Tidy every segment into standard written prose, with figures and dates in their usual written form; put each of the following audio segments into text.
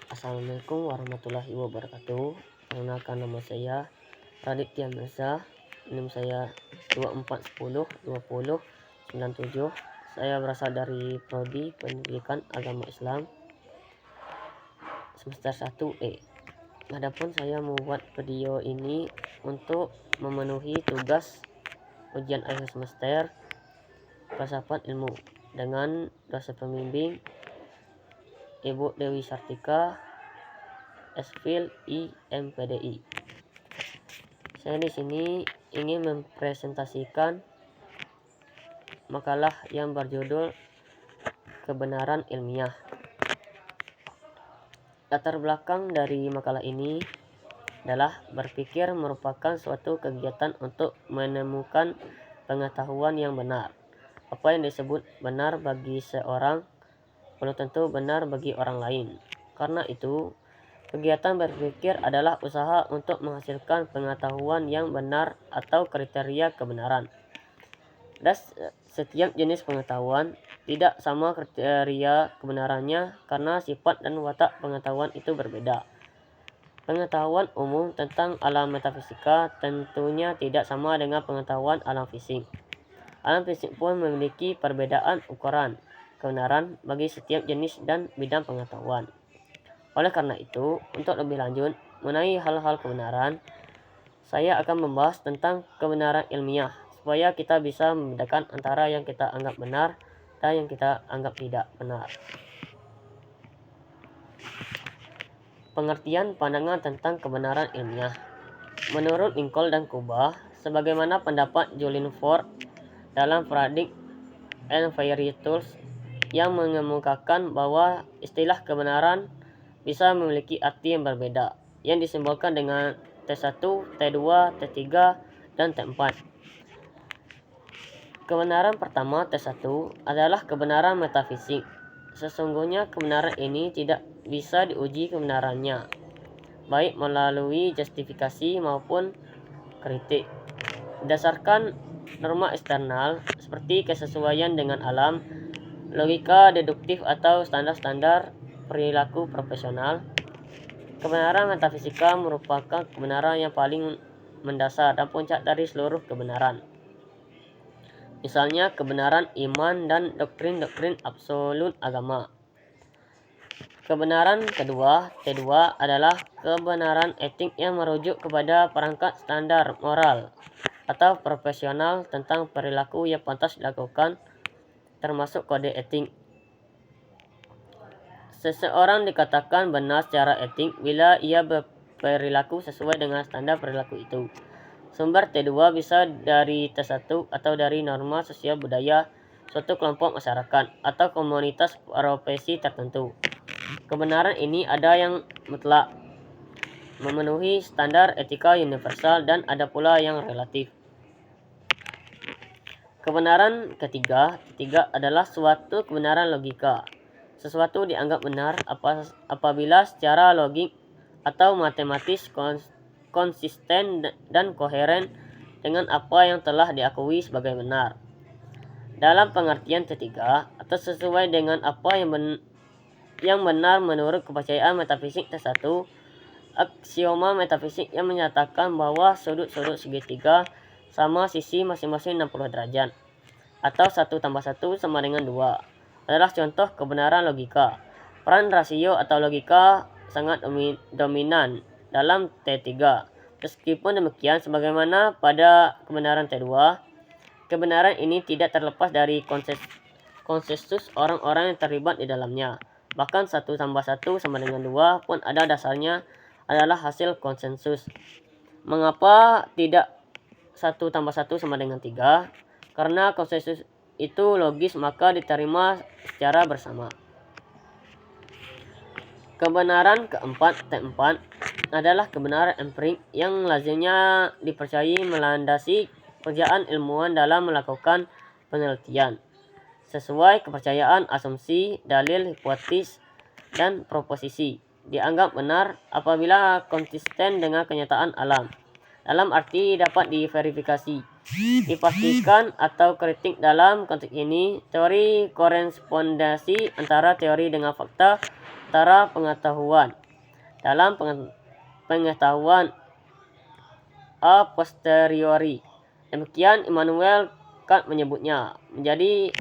Assalamualaikum warahmatullahi wabarakatuh. Perkenalkan, nama saya Raditya Mirza. NIM saya 24102097. Saya berasal dari Prodi Pendidikan Agama Islam semester 1E. Adapun saya membuat video ini untuk memenuhi tugas ujian akhir semester filsafat ilmu dengan dosen pembimbing Ibu Dewi Sartika, SFIL IMPDI. Saya di sini ingin mempresentasikan makalah yang berjudul Kebenaran Ilmiah. Latar belakang dari makalah ini adalah berpikir merupakan suatu kegiatan untuk menemukan pengetahuan yang benar. Apa yang disebut benar bagi seorang belum tentu benar bagi orang lain. Karena itu, kegiatan berpikir adalah usaha untuk menghasilkan pengetahuan yang benar atau kriteria kebenaran. Dan setiap jenis pengetahuan tidak sama kriteria kebenarannya karena sifat dan watak pengetahuan itu berbeda. Pengetahuan umum tentang alam metafisika tentunya tidak sama dengan pengetahuan alam fisik. Alam fisik pun memiliki perbedaan ukuran kebenaran bagi setiap jenis dan bidang pengetahuan. Oleh karena itu, untuk lebih lanjut mengenai hal-hal kebenaran, saya akan membahas tentang kebenaran ilmiah supaya kita bisa membedakan antara yang kita anggap benar dan yang kita anggap tidak benar. Pengertian pandangan tentang kebenaran ilmiah. Menurut Lincoln dan Kuba, sebagaimana pendapat Julian Ford dalam Paradigm and Fairy Tales yang mengemukakan bahwa istilah kebenaran bisa memiliki arti yang berbeda, yang disimbolkan dengan T1, T2, T3, dan T4. Kebenaran pertama, T1, adalah kebenaran metafisik. Sesungguhnya kebenaran ini tidak bisa diuji kebenarannya, baik melalui justifikasi maupun kritik. Berdasarkan norma eksternal seperti kesesuaian dengan alam, logika deduktif atau standar-standar perilaku profesional, kebenaran metafisika merupakan kebenaran yang paling mendasar dan puncak dari seluruh kebenaran. Misalnya kebenaran iman dan doktrin-doktrin absolut agama. Kebenaran kedua, T2, adalah kebenaran etik yang merujuk kepada perangkat standar moral atau profesional tentang perilaku yang pantas dilakukan, termasuk kode etik. Seseorang dikatakan benar secara etik bila ia berperilaku sesuai dengan standar perilaku itu. Sumber T2 bisa dari T1 atau dari norma sosial budaya suatu kelompok masyarakat atau komunitas profesi tertentu. Kebenaran ini ada yang mutlak, memenuhi standar etika universal, dan ada pula yang relatif. Kebenaran ketiga adalah suatu kebenaran logika. Sesuatu dianggap benar apabila secara logik atau matematis konsisten dan koheren dengan apa yang telah diakui sebagai benar. Dalam pengertian ketiga, atau sesuai dengan apa yang benar menurut kepercayaan metafisik T1, aksioma metafisik yang menyatakan bahwa sudut-sudut segitiga sama sisi masing-masing 60 derajat, atau 1 tambah 1 sama dengan 2, adalah contoh kebenaran logika. Peran rasio atau logika sangat dominan dalam T3. Meskipun demikian, sebagaimana pada kebenaran T2, kebenaran ini tidak terlepas dari konsensus orang-orang yang terlibat di dalamnya. Bahkan 1 tambah 1 sama dengan 2 pun ada dasarnya adalah hasil konsensus. Mengapa tidak 1 tambah 1 sama dengan 3? Karena konsensus itu logis, maka diterima secara bersama. Kebenaran keempat, T4, adalah kebenaran empirik yang lazimnya dipercayai melandasi pekerjaan ilmuwan dalam melakukan penelitian. Sesuai kepercayaan, asumsi, dalil, hipotesis, dan proposisi dianggap benar apabila konsisten dengan kenyataan alam. Dalam arti dapat diverifikasi, dipastikan, atau kritik. Dalam konteks ini, teori korespondensi antara teori dengan fakta antara pengetahuan. Dalam pengetahuan a posteriori, demikian Immanuel Kant menyebutnya, menjadi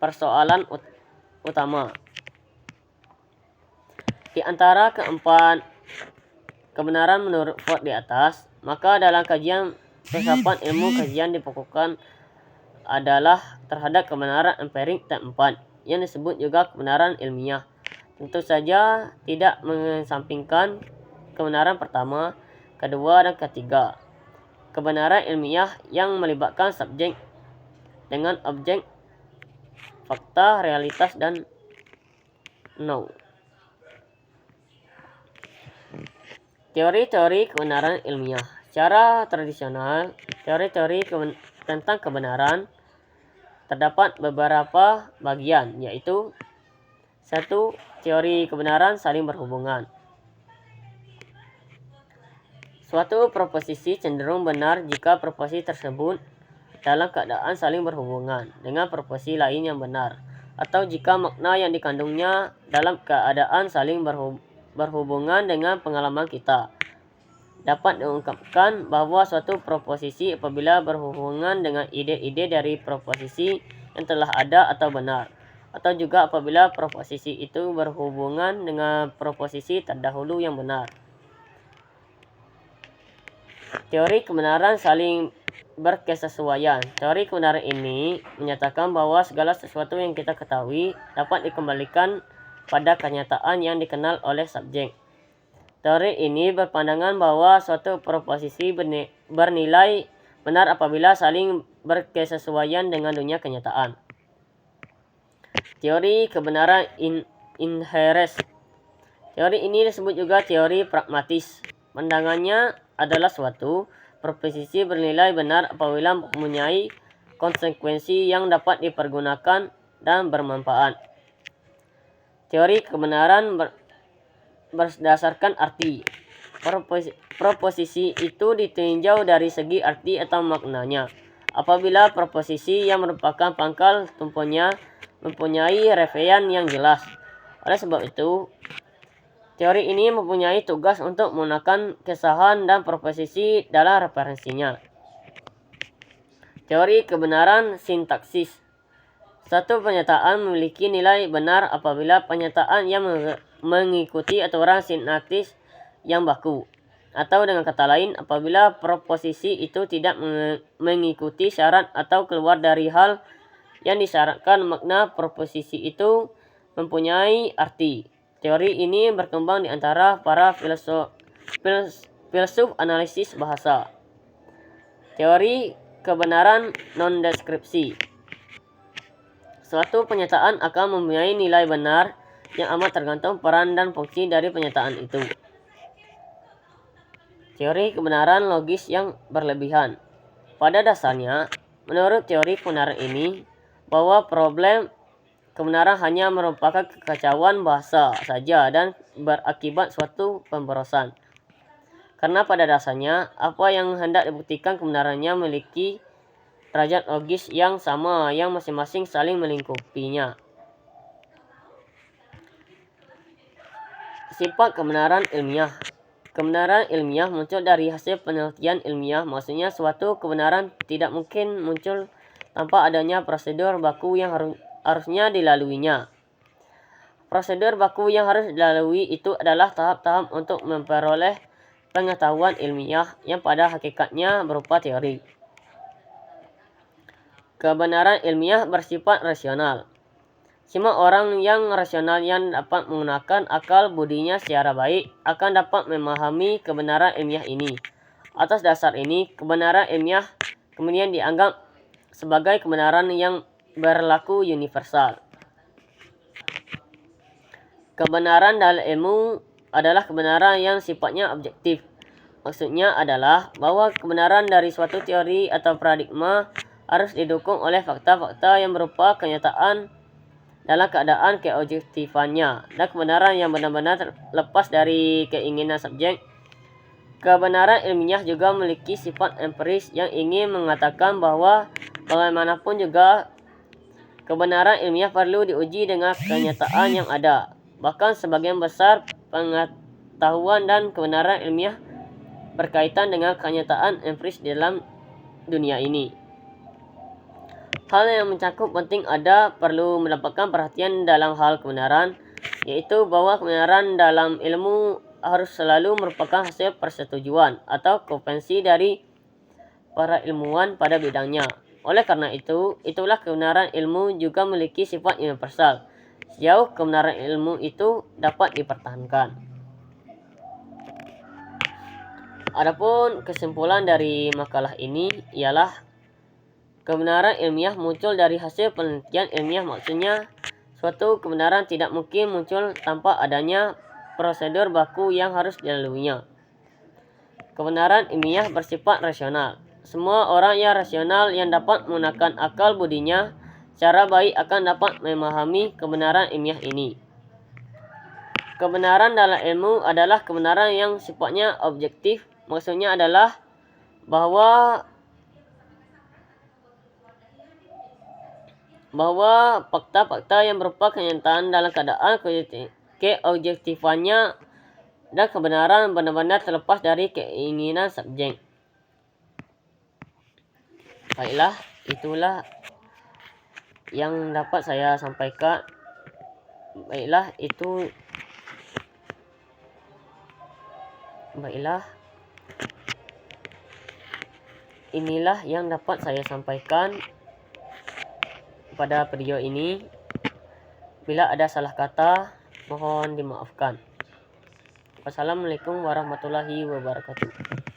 persoalan utama. Di antara keempat kebenaran menurut Ford di atas, maka dalam kajian filsafat ilmu kajian dipokokkan adalah terhadap kebenaran empirik dan 4, yang disebut juga kebenaran ilmiah. Tentu saja tidak mengesampingkan kebenaran pertama, kedua, dan ketiga. Kebenaran ilmiah yang melibatkan subjek dengan objek, fakta, realitas, dan know. Teori-teori kebenaran ilmiah. Secara tradisional, teori-teori tentang kebenaran terdapat beberapa bagian, yaitu 1. Teori kebenaran saling berhubungan. Suatu proposisi cenderung benar jika proposisi tersebut dalam keadaan saling berhubungan dengan proposisi lain yang benar, atau jika makna yang dikandungnya dalam keadaan saling berhubungan dengan pengalaman kita. Dapat diungkapkan bahwa suatu proposisi apabila berhubungan dengan ide-ide dari proposisi yang telah ada atau benar, atau juga apabila proposisi itu berhubungan dengan proposisi terdahulu yang benar. Teori kebenaran saling berkesesuaian. Teori kebenaran ini menyatakan bahwa segala sesuatu yang kita ketahui dapat dikembalikan pada kenyataan yang dikenal oleh subjek. Teori ini berpandangan bahwa suatu proposisi bernilai benar apabila saling berkesesuaian dengan dunia kenyataan. Teori kebenaran inheres. Teori ini disebut juga teori pragmatis. Pandangannya adalah suatu proposisi bernilai benar apabila mempunyai konsekuensi yang dapat dipergunakan dan bermanfaat. Teori kebenaran berdasarkan arti. Proposisi itu ditinjau dari segi arti atau maknanya. Apabila proposisi yang merupakan pangkal tumpunya mempunyai referensi yang jelas. Oleh sebab itu, teori ini mempunyai tugas untuk menggunakan kesahan dan proposisi dalam referensinya. Teori kebenaran sintaksis. Satu pernyataan memiliki nilai benar apabila pernyataan yang mengikuti aturan sintaksis yang baku. Atau dengan kata lain, apabila proposisi itu tidak mengikuti syarat atau keluar dari hal yang disyaratkan, makna proposisi itu mempunyai arti. Teori ini berkembang di antara para filsuf analisis bahasa. Teori kebenaran non-deskripsi. Suatu pernyataan akan mempunyai nilai benar yang amat tergantung peran dan fungsi dari pernyataan itu. Teori kebenaran logis yang berlebihan. Pada dasarnya, menurut teori kebenaran ini, bahwa problem kebenaran hanya merupakan kekacauan bahasa saja dan berakibat suatu pemborosan. Karena pada dasarnya, apa yang hendak dibuktikan kebenarannya memiliki derajat logis yang sama yang masing-masing saling melingkupinya. Sifat kebenaran ilmiah. Kebenaran ilmiah muncul dari hasil penelitian ilmiah, maksudnya suatu kebenaran tidak mungkin muncul tanpa adanya prosedur baku yang harusnya dilaluinya. Prosedur baku yang harus dilalui itu adalah tahap-tahap untuk memperoleh pengetahuan ilmiah yang pada hakikatnya berupa teori. Kebenaran ilmiah bersifat rasional. Semua orang yang rasional yang dapat menggunakan akal budinya secara baik akan dapat memahami kebenaran ilmiah ini. Atas dasar ini, kebenaran ilmiah kemudian dianggap sebagai kebenaran yang berlaku universal. Kebenaran dalam ilmu adalah kebenaran yang sifatnya objektif. Maksudnya adalah bahwa kebenaran dari suatu teori atau paradigma harus didukung oleh fakta-fakta yang berupa kenyataan dalam keadaan keobjektifannya, dan kebenaran yang benar-benar lepas dari keinginan subjek. Kebenaran ilmiah juga memiliki sifat empiris yang ingin mengatakan bahwa bagaimanapun juga kebenaran ilmiah perlu diuji dengan kenyataan yang ada. Bahkan sebagian besar pengetahuan dan kebenaran ilmiah berkaitan dengan kenyataan empiris dalam dunia ini. Hal yang mencakup penting perlu mendapatkan perhatian dalam hal kebenaran, yaitu bahwa kebenaran dalam ilmu harus selalu merupakan hasil persetujuan atau konvensi dari para ilmuwan pada bidangnya. Oleh karena itu, itulah kebenaran ilmu juga memiliki sifat universal, sejauh kebenaran ilmu itu dapat dipertahankan. Adapun kesimpulan dari makalah ini ialah kebenaran ilmiah muncul dari hasil penelitian ilmiah. Maksudnya, suatu kebenaran tidak mungkin muncul tanpa adanya prosedur baku yang harus dilaluinya. Kebenaran ilmiah bersifat rasional. Semua orang yang rasional yang dapat menggunakan akal budinya secara baik akan dapat memahami kebenaran ilmiah ini. Kebenaran dalam ilmu adalah kebenaran yang sifatnya objektif. Maksudnya adalah bahwa fakta-fakta yang berupa kenyataan dalam keadaan keobjektifannya dan kebenaran benar-benar terlepas dari keinginan subjek. Baiklah, itulah yang dapat saya sampaikan. Inilah yang dapat saya sampaikan pada video ini. Bila ada salah kata, mohon dimaafkan. Wassalamualaikum warahmatullahi wabarakatuh.